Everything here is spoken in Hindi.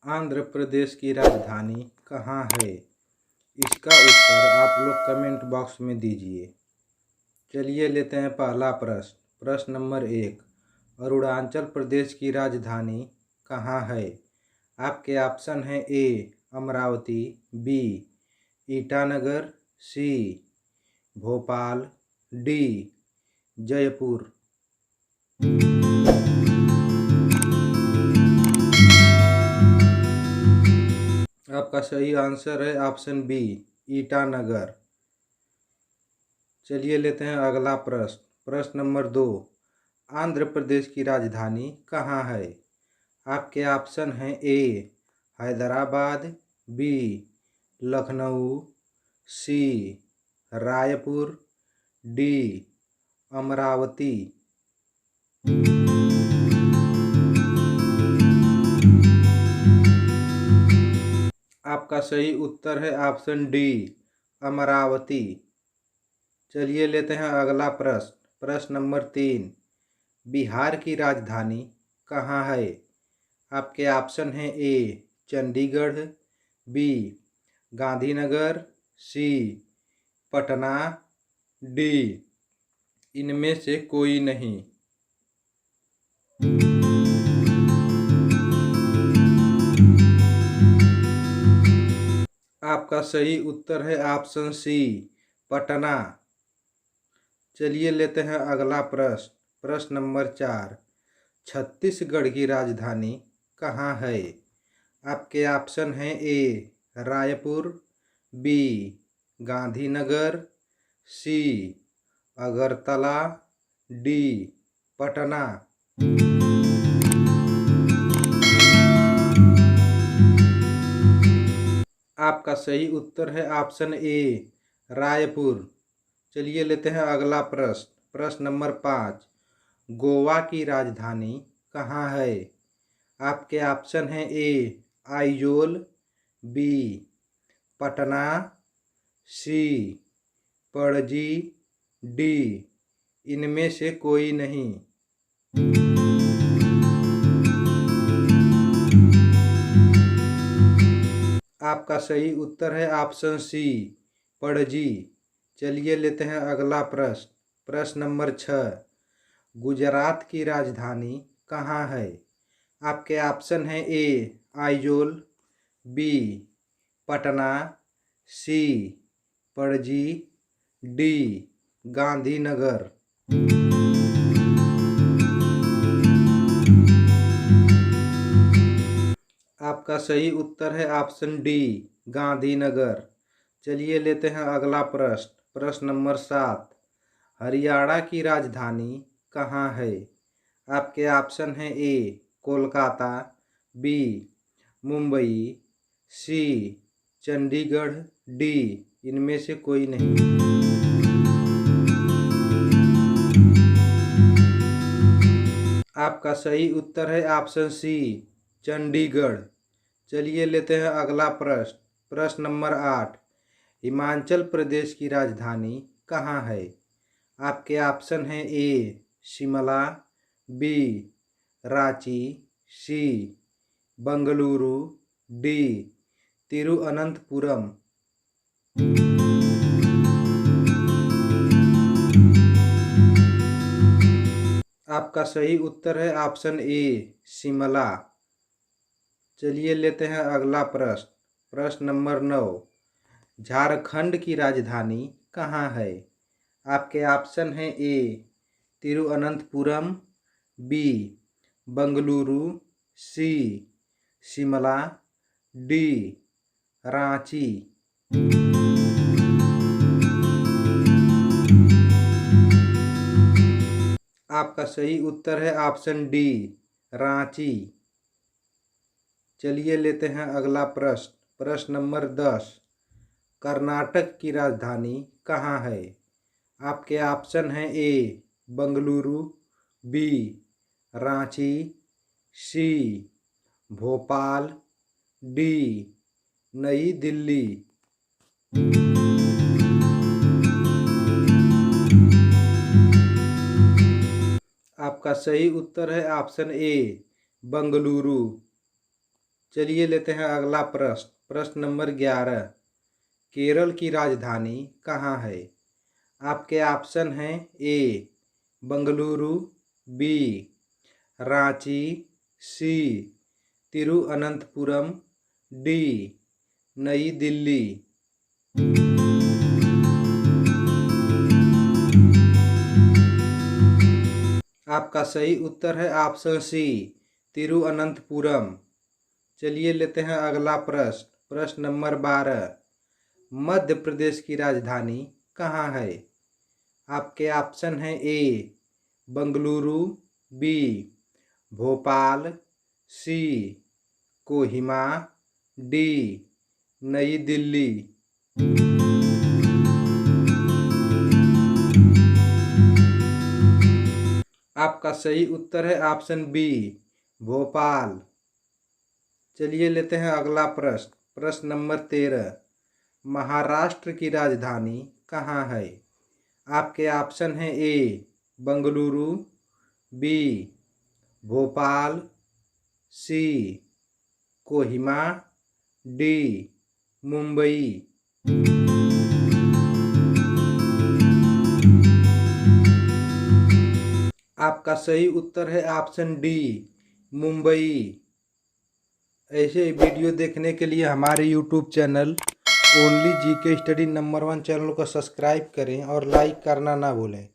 आंध्र प्रदेश की राजधानी कहाँ है? इसका उत्तर आप लोग कमेंट बॉक्स में दीजिए। चलिए लेते हैं पहला प्रश्न। प्रश्न नंबर 1, अरुणाचल प्रदेश की राजधानी कहाँ है? आपके ऑप्शन हैं ए अमरावती, बी ईटानगर, सी भोपाल, डी जयपुर। आपका सही आंसर है ऑप्शन बी ईटानगर। चलिए लेते हैं अगला प्रश्न। प्रश्न नंबर 2, आंध्र प्रदेश की राजधानी कहाँ है? आपके ऑप्शन हैं ए हैदराबाद, बी लखनऊ, सी रायपुर, डी अमरावती। आपका सही उत्तर है ऑप्शन डी अमरावती। चलिए लेते हैं अगला प्रश्न। प्रश्न नंबर 3, बिहार की राजधानी कहाँ है? आपके ऑप्शन हैं ए चंडीगढ़, बी गांधीनगर, सी पटना, डी इनमें से कोई नहीं। आपका सही उत्तर है ऑप्शन सी पटना। चलिए लेते हैं अगला प्रश्न। प्रश्न नंबर 4, छत्तीसगढ़ की राजधानी कहाँ है? आपके ऑप्शन हैं ए रायपुर, बी गांधीनगर, सी अगरतला, डी पटना। आपका सही उत्तर है ऑप्शन ए रायपुर। चलिए लेते हैं अगला प्रश्न। प्रश्न नंबर 5, गोवा की राजधानी कहाँ है? आपके ऑप्शन हैं ए आइजोल, बी पटना, सी पणजी, डी इनमें से कोई नहीं। आपका सही उत्तर है ऑप्शन सी पणजी। चलिए लेते हैं अगला प्रश्न। प्रश्न नंबर 6, गुजरात की राजधानी कहाँ है? आपके ऑप्शन हैं ए आइजोल, बी पटना, सी पणजी, डी गांधीनगर। आपका सही उत्तर है ऑप्शन डी गांधीनगर। चलिए लेते हैं अगला प्रश्न। प्रश्न नंबर 7, हरियाणा की राजधानी कहाँ है? आपके ऑप्शन हैं ए कोलकाता, बी मुंबई, सी चंडीगढ़, डी इनमें से कोई नहीं। आपका सही उत्तर है ऑप्शन सी चंडीगढ़। चलिए लेते हैं अगला प्रश्न। प्रश्न नंबर 8, हिमाचल प्रदेश की राजधानी कहाँ है? आपके ऑप्शन हैं ए शिमला, बी रांची, सी बंगलुरु, डी तिरुअनंतपुरम। आपका सही उत्तर है ऑप्शन ए शिमला। चलिए लेते हैं अगला प्रश्न। प्रश्न नंबर 9, झारखंड की राजधानी कहाँ है? आपके ऑप्शन हैं ए तिरुअनंतपुरम, बी बंगलुरु, सी शिमला, डी रांची। आपका सही उत्तर है ऑप्शन डी रांची। चलिए लेते हैं अगला प्रश्न। प्रश्न नंबर 10, कर्नाटक की राजधानी कहाँ है? आपके ऑप्शन हैं ए बंगलुरु, बी रांची, सी भोपाल, डी नई दिल्ली। आपका सही उत्तर है ऑप्शन ए बंगलुरु। चलिए लेते हैं अगला प्रश्न। प्रश्न नंबर 11। केरल की राजधानी कहाँ है? आपके ऑप्शन हैं ए बंगलुरु, बी रांची, सी तिरुअनंतपुरम, डी नई दिल्ली। आपका सही उत्तर है ऑप्शन सी तिरुअनंतपुरम। चलिए लेते हैं अगला प्रश्न। प्रश्न नंबर 12। मध्य प्रदेश की राजधानी कहाँ है? आपके ऑप्शन हैं ए बंगलुरु, बी भोपाल, सी कोहिमा, डी नई दिल्ली। आपका सही उत्तर है ऑप्शन बी भोपाल। चलिए लेते हैं अगला प्रश्न। प्रश्न नंबर 13। महाराष्ट्र की राजधानी कहाँ है? आपके ऑप्शन हैं ए बंगलुरु, बी भोपाल, सी कोहिमा, डी मुंबई। आपका सही उत्तर है ऑप्शन डी मुंबई। ऐसे वीडियो देखने के लिए हमारे YouTube channel only GK study number 1 channel को सब्सक्राइब करें और लाइक करना ना भूलें।